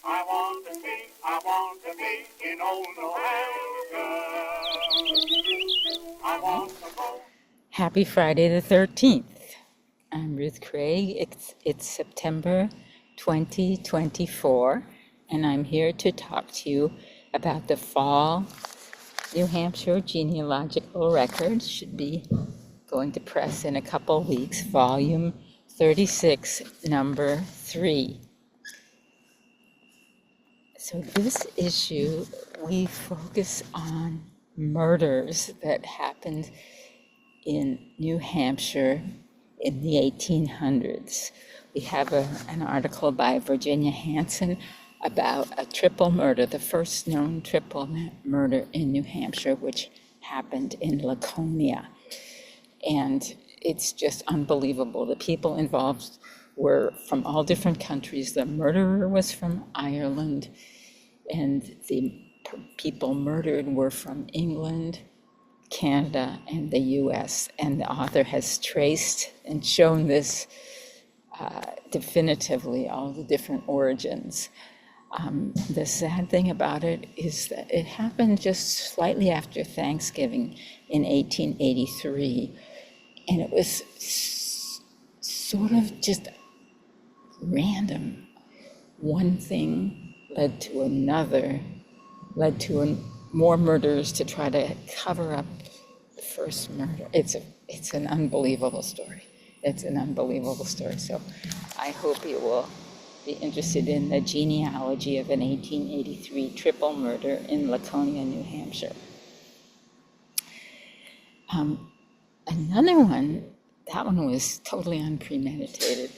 I want to be in old New Hampshire. I want to go. Happy Friday the 13th. I'm Ruth Craig. It's September 2024, and I'm here to talk to you about the fall New Hampshire Genealogical Record. Should be going to press in a couple weeks, volume 36, number 3. So this issue, we focus on murders that happened in New Hampshire in the 1800s. We have an article by Virginia Hansen about a triple murder, the first known triple murder in New Hampshire, which happened in Laconia. And it's just unbelievable. The people involved were from all different countries. The murderer was from Ireland, and the people murdered were from England, Canada, and the US. And the author has traced and shown this definitively, all the different origins. The sad thing about it is that it happened just slightly after Thanksgiving in 1883. And it was sort of just random. One thing led to another, led to more murders to try to cover up the first murder. It's an unbelievable story. It's an unbelievable story. So I hope you will be interested in the genealogy of an 1883 triple murder in Laconia, New Hampshire. Another one, that one was totally unpremeditated.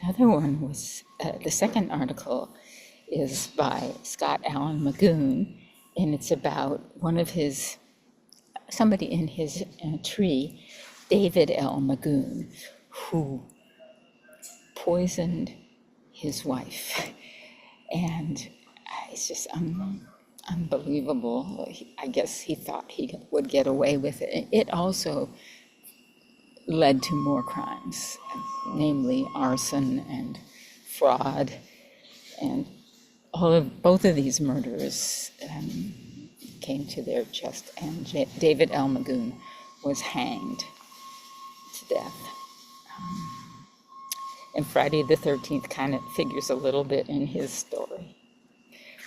Another one was, the second article is by Scott Allen Magoon, and it's about somebody in his tree, David L. Magoon, who poisoned his wife. And it's just unbelievable. I guess he thought he would get away with it. It also led to more crimes, namely arson and fraud. And both of these murderers came to their just end. David L. Magoon was hanged to death. And Friday the 13th kind of figures a little bit in his story.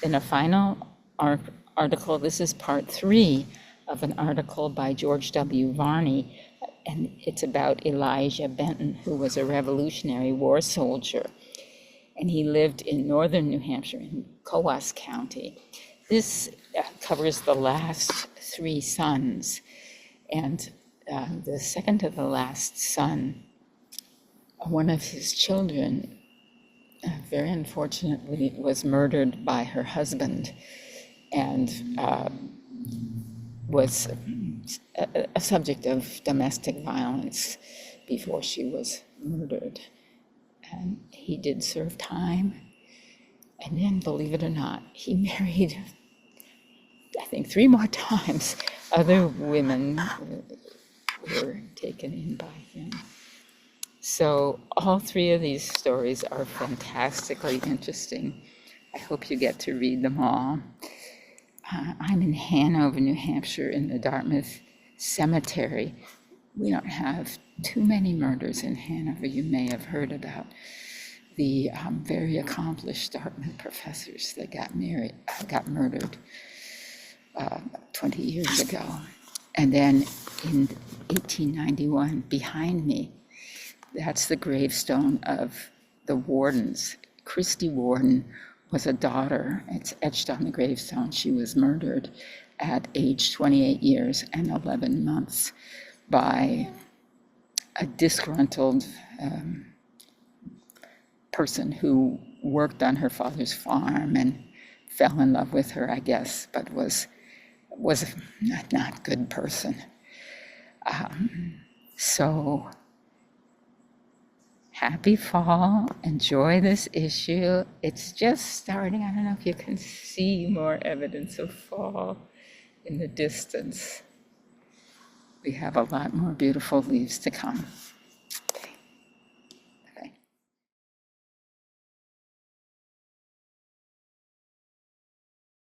In a final article, this is part 3 of an article by George W. Varney, and it's about Elijah Benton, who was a Revolutionary War soldier, and he lived in northern New Hampshire in Coos County. This covers the last 3 sons, and the second to the last son, one of his children, very unfortunately, was murdered by her husband, and was a subject of domestic violence before she was murdered. And he did serve time. And then, believe it or not, he married, I think, 3 more times. Other women were taken in by him. So all 3 of these stories are fantastically interesting. I hope you get to read them all. I'm in Hanover, New Hampshire, in the Dartmouth Cemetery. We don't have too many murders in Hanover. You may have heard about the very accomplished Dartmouth professors that got murdered 20 years ago. And then in 1891, behind me, that's the gravestone of the wardens. Christy Warden was a daughter. It's etched on the gravestone. She was murdered at age 28 years and 11 months by a disgruntled person who worked on her father's farm and fell in love with her, I guess, but was not a good person. So happy fall. Enjoy this issue. It's just starting. I don't know if you can see more evidence of fall in the distance. We have a lot more beautiful leaves to come.